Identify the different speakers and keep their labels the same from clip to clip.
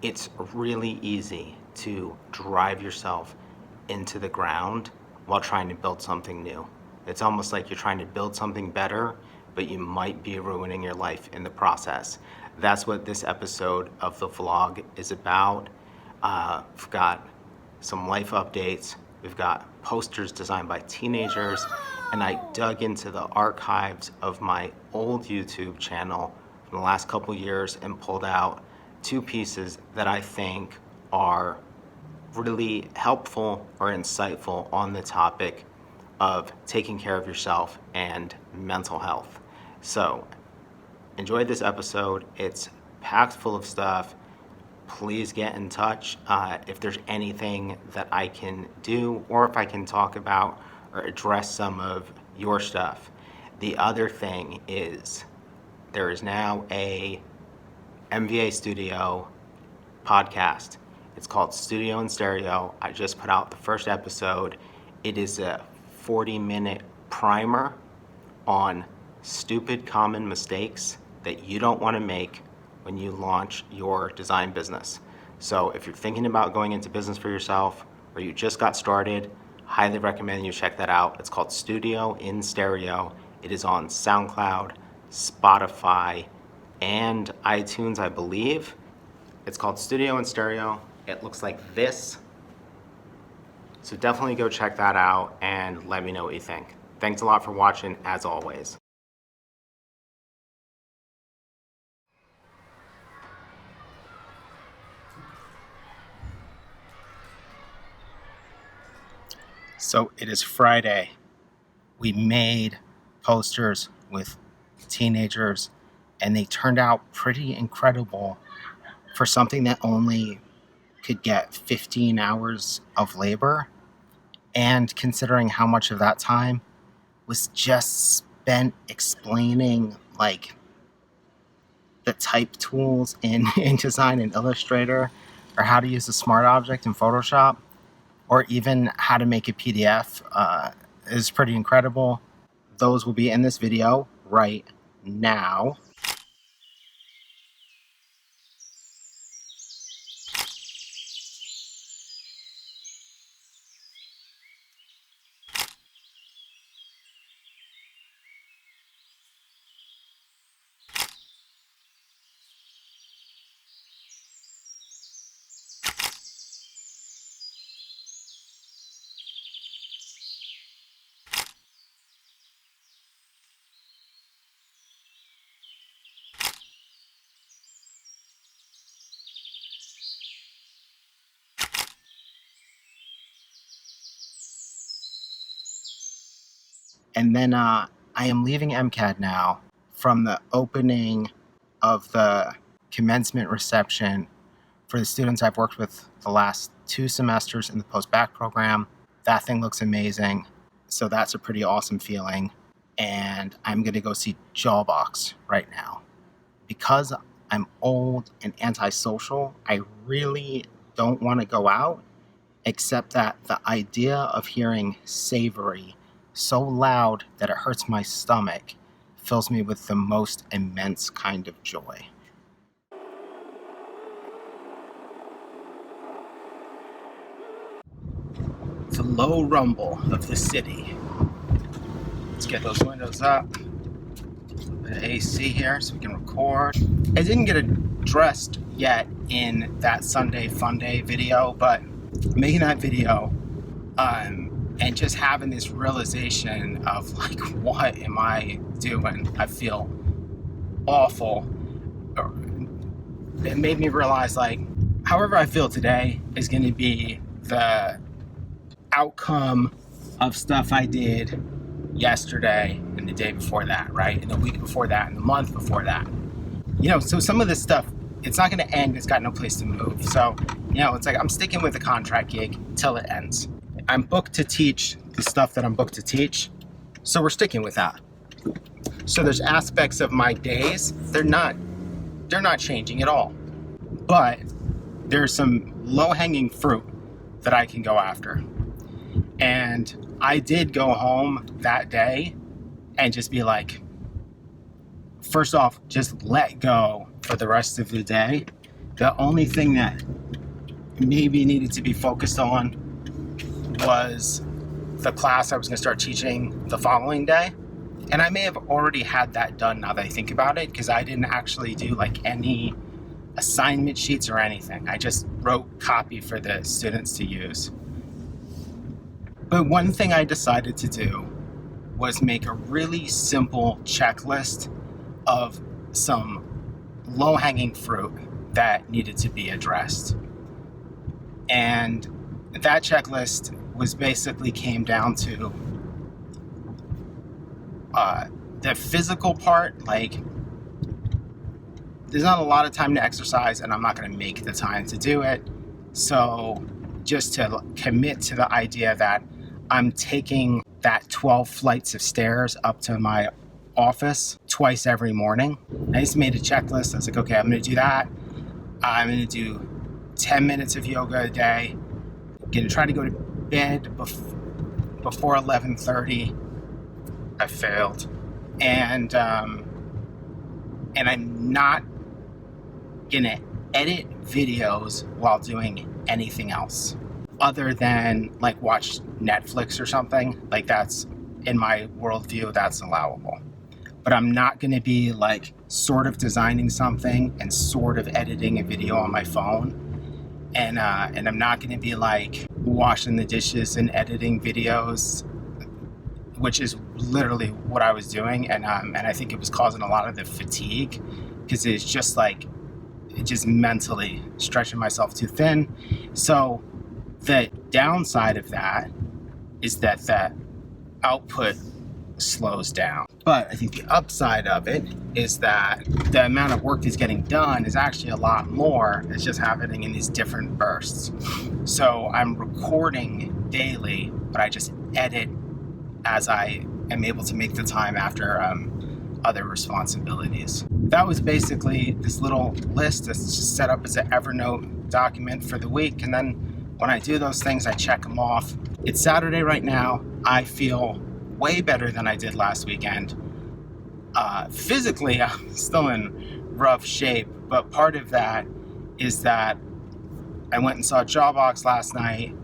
Speaker 1: it's really easy to drive yourself into the ground while trying to build something new. It's almost like you're trying to build something better, but you might be ruining your life in the process. That's what this episode of the vlog is about. We've got some life updates. We've got posters designed by teenagers, and I dug into the archives of my old YouTube channel from the last couple years and pulled out 2 pieces that I think are really helpful or insightful on the topic of taking care of yourself and mental health. So enjoy this episode. It's packed full of stuff. Please get in touch if there's anything that I can do, or if I can talk about or address some of your stuff. The other thing is there is now a MVA Studio podcast. It's called Studio in Stereo. I just put out the first episode. It is a 40-minute primer on stupid common mistakes that you don't want to make when you launch your design business. So if you're thinking about going into business for yourself, or you just got started, highly recommend you check that out. It's called Studio in Stereo. It is on SoundCloud, Spotify, and iTunes, I believe. It's called Studio in Stereo. It looks like this. So definitely go check that out and let me know what you think. Thanks a lot for watching, as always. So it is Friday. We made posters with teenagers, and they turned out pretty incredible for something that only could get 15 hours of labor. And considering how much of that time was just spent explaining like the type tools in InDesign and Illustrator, or how to use a smart object in Photoshop, or even how to make a PDF, is pretty incredible. Those will be in this video right now. And then I am leaving MCAD now from the opening of the commencement reception for the students I've worked with the last 2 semesters in the post-bac program. That thing looks amazing. So that's a pretty awesome feeling. And I'm going to go see Jawbox right now. Because I'm old and antisocial, I really don't want to go out, except that the idea of hearing Savory so loud that it hurts my stomach fills me with the most immense kind of joy. The low rumble of the city. Let's get those windows up. A bit of AC here so we can record. I didn't get addressed yet in that Sunday Fun Day video, but making that video and just having this realization of like, what am I doing? I feel awful. It made me realize like, however I feel today is going to be the outcome of stuff I did yesterday and the day before that, right? And the week before that and the month before that. You know, so some of this stuff, it's not going to end. It's got no place to move. So, you know, it's like I'm sticking with the contract gig till it ends. I'm booked to teach the stuff that I'm booked to teach. So we're sticking with that. So there's aspects of my days, they're not changing at all. But there's some low-hanging fruit that I can go after. And I did go home that day and just be like, first off, just let go for the rest of the day The only thing that maybe needed to be focused on was the class I was going to start teaching the following day. And I may have already had that done now that I think about it, because I didn't actually do like any assignment sheets or anything. I just wrote copy for the students to use. But one thing I decided to do was make a really simple checklist of some low-hanging fruit that needed to be addressed. And that checklist was basically came down to the physical part. Like, there's not a lot of time to exercise, and I'm not going to make the time to do it. So just to commit to the idea that I'm taking that 12 flights of stairs up to my office twice every morning. I just made a checklist. I was like, okay, I'm going to do that. I'm going to do 10 minutes of yoga a day. I'm going to try to go to bed before 11:30. I failed. And I'm not going to edit videos while doing anything else other than like watch Netflix or something. Like, that's, in my worldview, that's allowable. But I'm not going to be like sort of designing something and sort of editing a video on my phone. And I'm not going to be like washing the dishes and editing videos, which is literally what I was doing. And I think it was causing a lot of the fatigue, because it's just like, just mentally stretching myself too thin. So the downside of that is that the output slows down. But I think the upside of it is that the amount of work that's getting done is actually a lot more. It's just happening in these different bursts. So I'm recording daily, but I just edit as I am able to make the time after other responsibilities. That was basically this little list that's just set up as an Evernote document for the week. And then when I do those things, I check them off. It's Saturday right now. I feel way better than I did last weekend. Physically, I'm still in rough shape, but part of that is that I went and saw Jawbox last night.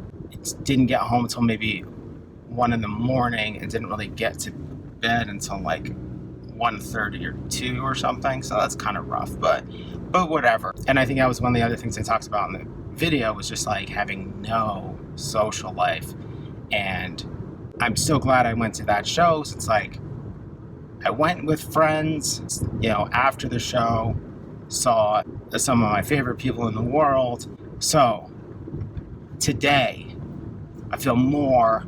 Speaker 1: Didn't get home until maybe 1 in the morning, and didn't really get to bed until like 1:30 or 2 or something. So that's kind of rough, but whatever. And I think that was one of the other things I talked about in the video, was just like having no social life. And I'm so glad I went to that show, since like I went with friends, after the show, saw some of my favorite people in the world. So today I feel more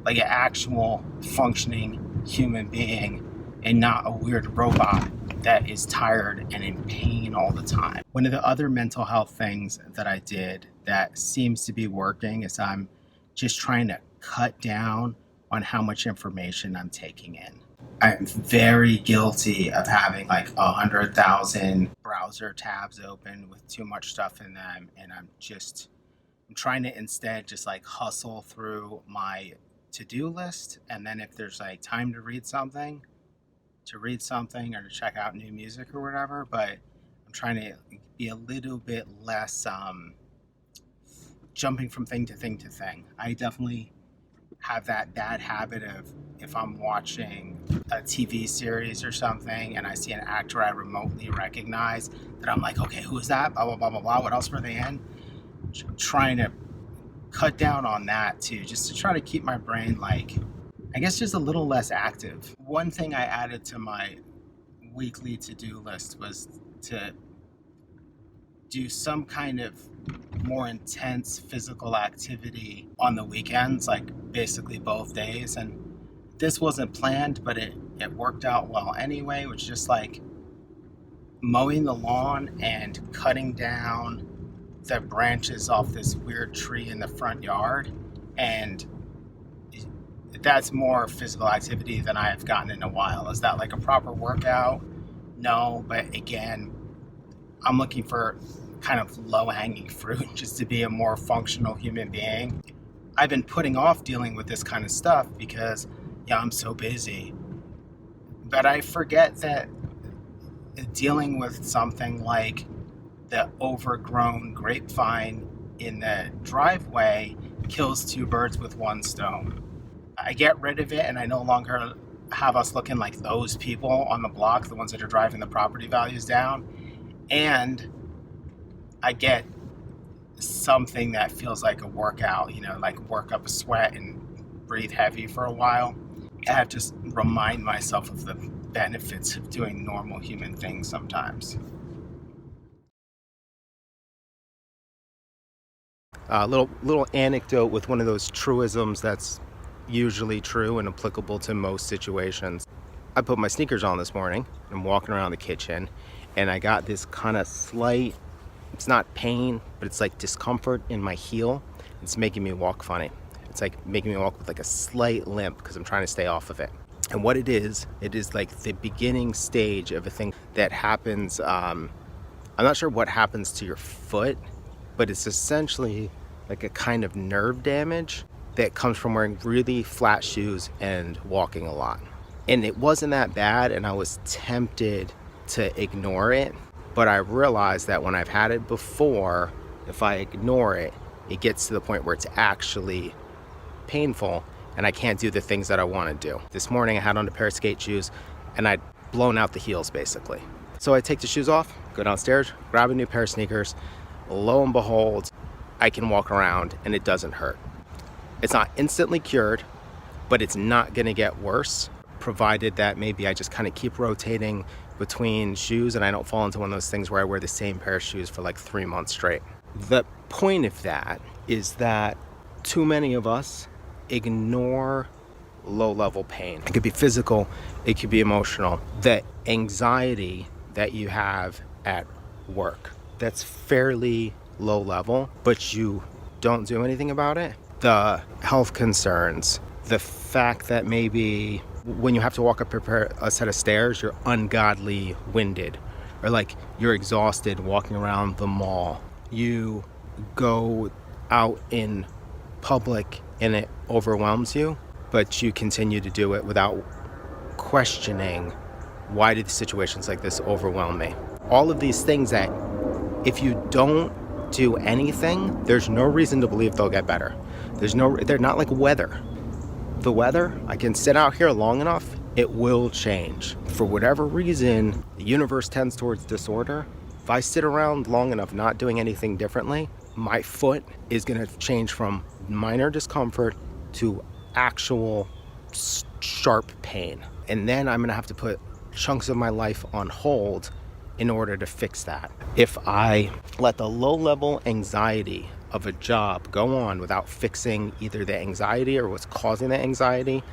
Speaker 1: like an actual functioning human being, and not a weird robot that is tired and in pain all the time. One of the other mental health things that I did that seems to be working is I'm just trying to cut down on how much information I'm taking in. I'm very guilty of having like 100,000 browser tabs open with too much stuff in them, and I'm trying to instead just like hustle through my to-do list, and then if there's like time to read something or to check out new music or whatever. But I'm trying to be a little bit less jumping from thing to thing to thing. I definitely have that bad habit of, if I'm watching a TV series or something and I see an actor I remotely recognize, that I'm like, okay, who is that? Blah, blah, blah, blah, blah. What else were they in? Trying to cut down on that too, just to try to keep my brain like, I guess, just a little less active. One thing I added to my weekly to-do list was to do some kind of more intense physical activity on the weekends, like basically both days. And this wasn't planned, but it worked out well anyway, which is just like mowing the lawn and cutting down the branches off this weird tree in the front yard. And that's more physical activity than I have gotten in a while. Is that like a proper workout? No, but again, I'm looking for kind of low-hanging fruit just to be a more functional human being. I've been putting off dealing with this kind of stuff because, I'm so busy. But I forget that dealing with something like the overgrown grapevine in the driveway kills two birds with one stone. I get rid of it and I no longer have us looking like those people on the block, the ones that are driving the property values down. And I get something that feels like a workout, like work up a sweat and breathe heavy for a while. I have to just remind myself of the benefits of doing normal human things sometimes. Little anecdote with one of those truisms that's usually true and applicable to most situations. I put my sneakers on this morning. I'm walking around the kitchen and I got this kind of slight, it's not pain, but it's like discomfort in my heel. It's making me walk funny. It's like making me walk with like a slight limp because I'm trying to stay off of it. And what it is like the beginning stage of a thing that happens. I'm not sure what happens to your foot, but it's essentially like a kind of nerve damage that comes from wearing really flat shoes and walking a lot. And it wasn't that bad, and I was tempted to ignore it, but I realized that when I've had it before, if I ignore it, it gets to the point where it's actually painful and I can't do the things that I want to do. This morning I had on a pair of skate shoes and I'd blown out the heels basically. So I take the shoes off, go downstairs, grab a new pair of sneakers. Lo and behold, I can walk around and it doesn't hurt. It's not instantly cured, but it's not going to get worse, provided that maybe I just kind of keep rotating between shoes and I don't fall into one of those things where I wear the same pair of shoes for like 3 months straight. The point of that is that too many of us ignore low-level pain. It could be physical, it could be emotional. The anxiety that you have at work, that's fairly low level, but you don't do anything about it. The health concerns, the fact that maybe when you have to walk up a set of stairs, you're ungodly winded, or like you're exhausted walking around the mall. You go out in public and it overwhelms you, but you continue to do it without questioning, why did situations like this overwhelm me? All of these things that if you don't do anything, there's no reason to believe they'll get better. They're not like weather. The weather, I can sit out here long enough, it will change. For whatever reason, the universe tends towards disorder. If I sit around long enough not doing anything differently, my foot is gonna change from minor discomfort to actual sharp pain. And then I'm gonna have to put chunks of my life on hold in order to fix that. If I let the low-level anxiety of a job go on without fixing either the anxiety or what's causing the anxiety,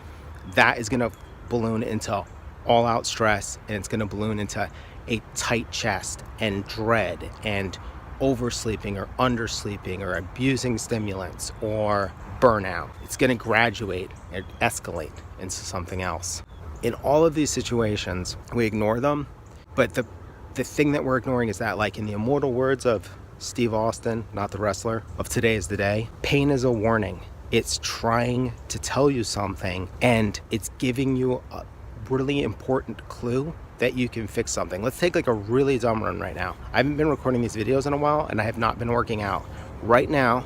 Speaker 1: that is gonna balloon into all-out stress, and it's gonna balloon into a tight chest and dread and oversleeping or undersleeping or abusing stimulants or burnout. It's gonna graduate and escalate into something else. In all of these situations, we ignore them, but the thing that we're ignoring is that, like in the immortal words of Steve Austin, not the wrestler, of Today is the Day, pain is a warning. It's trying to tell you something, and it's giving you a really important clue that you can fix something. Let's take like a really dumb one right now. I haven't been recording these videos in a while, and I have not been working out. Right now,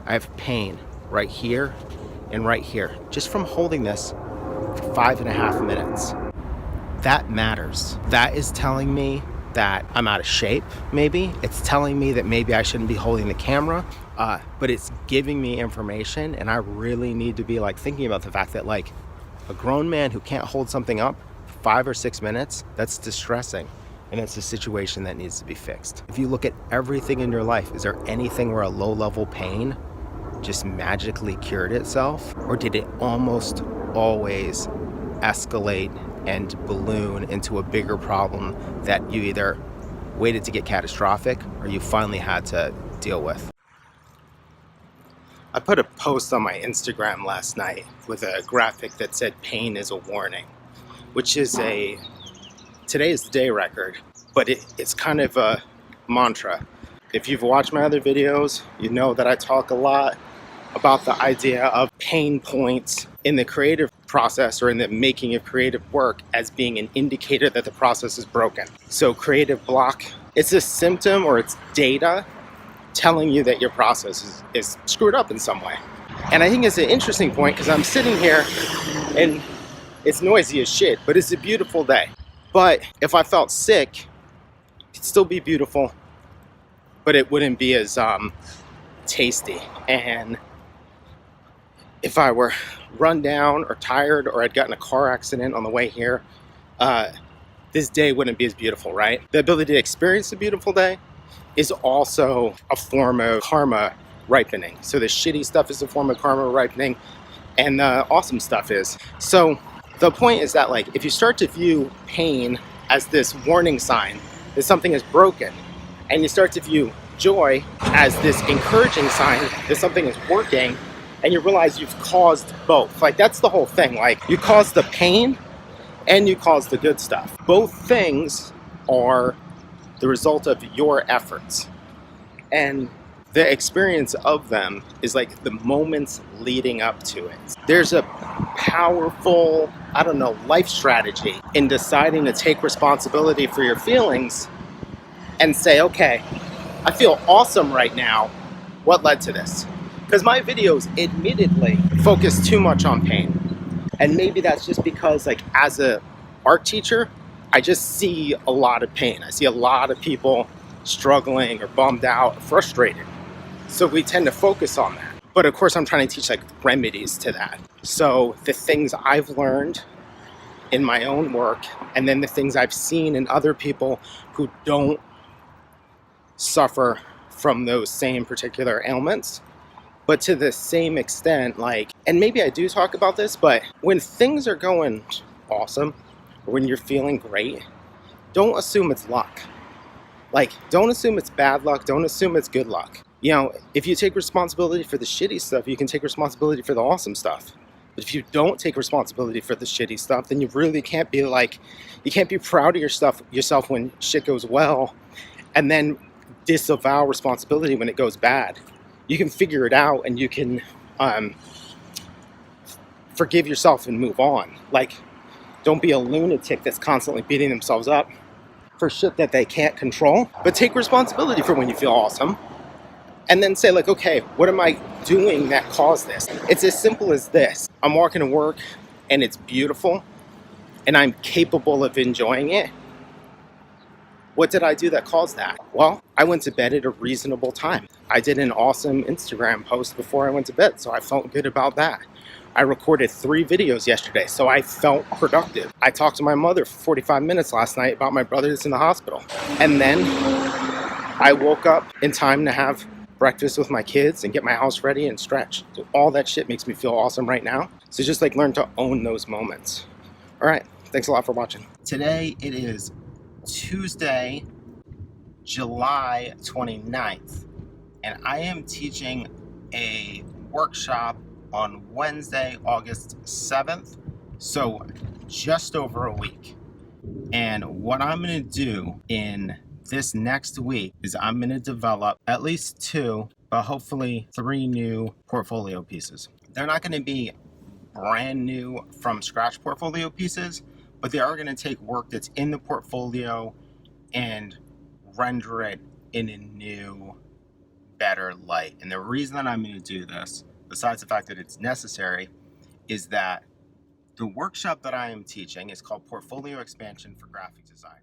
Speaker 1: I have pain right here and right here, just from holding this for 5.5 minutes. That matters. That is telling me that I'm out of shape, maybe. It's telling me that maybe I shouldn't be holding the camera, but it's giving me information, and I really need to be like thinking about the fact that like a grown man who can't hold something up for 5 or 6 minutes, that's distressing, and it's a situation that needs to be fixed. If you look at everything in your life, is there anything where a low-level pain just magically cured itself, or did it almost always escalate and balloon into a bigger problem that you either waited to get catastrophic or you finally had to deal with? I put a post on my Instagram last night with a graphic that said pain is a warning, which is a Today is the Day record, but it's kind of a mantra. If you've watched my other videos, you know that I talk a lot about the idea of pain points in the creative process or in the making of creative work as being an indicator that the process is broken. So creative block
Speaker 2: It's a symptom or it's data telling you that your process is screwed up in some way. And I think it's an interesting point because I'm sitting here and it's noisy as shit, but it's a beautiful day. But if I felt sick, it'd still be beautiful, but it wouldn't be as tasty. And if I were run down or tired or I'd gotten a car accident on the way here, this day wouldn't be as beautiful, right? The ability to experience a beautiful day is also a form of karma ripening. So the shitty stuff is a form of karma ripening, and the awesome stuff is. So the point is that, like, if you start to view pain as this warning sign that something is broken, and you start to view joy as this encouraging sign that something is working, and you realize you've caused both. Like, that's the whole thing. Like, you cause the pain and you cause the good stuff. Both things are the result of your efforts. And the experience of them is like the moments leading up to it. There's a powerful, life strategy in deciding to take responsibility for your feelings and say, okay, I feel awesome right now. What led to this? Because my videos admittedly focus too much on pain. And maybe that's just because, like, as a art teacher, I just see a lot of pain. I see a lot of people struggling or bummed out, frustrated. So we tend to focus on that. But of course, I'm trying to teach like remedies to that. So the things I've learned in my own work, and then the things I've seen in other people who don't suffer from those same particular ailments, but to the same extent, like, and maybe I do talk about this, but when things are going awesome, or when you're feeling great, don't assume it's luck. Like, don't assume it's bad luck, don't assume it's good luck. You know, if you take responsibility for the shitty stuff, you can take responsibility for the awesome stuff. But if you don't take responsibility for the shitty stuff, then you really can't be like, you can't be proud of yourself when shit goes well, and then disavow responsibility when it goes bad. You can figure it out, and you can forgive yourself and move on. Like, don't be a lunatic that's constantly beating themselves up for shit that they can't control, but take responsibility for when you feel awesome. And then say, like, okay, what am I doing that caused this? It's as simple as this. I'm walking to work and it's beautiful and I'm capable of enjoying it. What did I do that caused that? Well, I went to bed at a reasonable time. I did an awesome Instagram post before I went to bed, so I felt good about that. I recorded 3 videos yesterday, so I felt productive. I talked to my mother for 45 minutes last night about my brother that's in the hospital. And then I woke up in time to have breakfast with my kids and get my house ready and stretch. So all that shit makes me feel awesome right now. So just like learn to own those moments. All right, thanks a lot for watching. Today it is Tuesday, July 29th, and I am teaching a workshop on Wednesday, August 7th, so just over a week. And what I'm going to do in this next week is I'm going to develop at least 2, but hopefully 3 new portfolio pieces. They're not going to be brand new from scratch portfolio pieces, but they are going to take work that's in the portfolio and render it in a new, better light. And the reason that I'm going to do this, besides the fact that it's necessary, is that the workshop that I am teaching is called Portfolio Expansion for Graphic Design.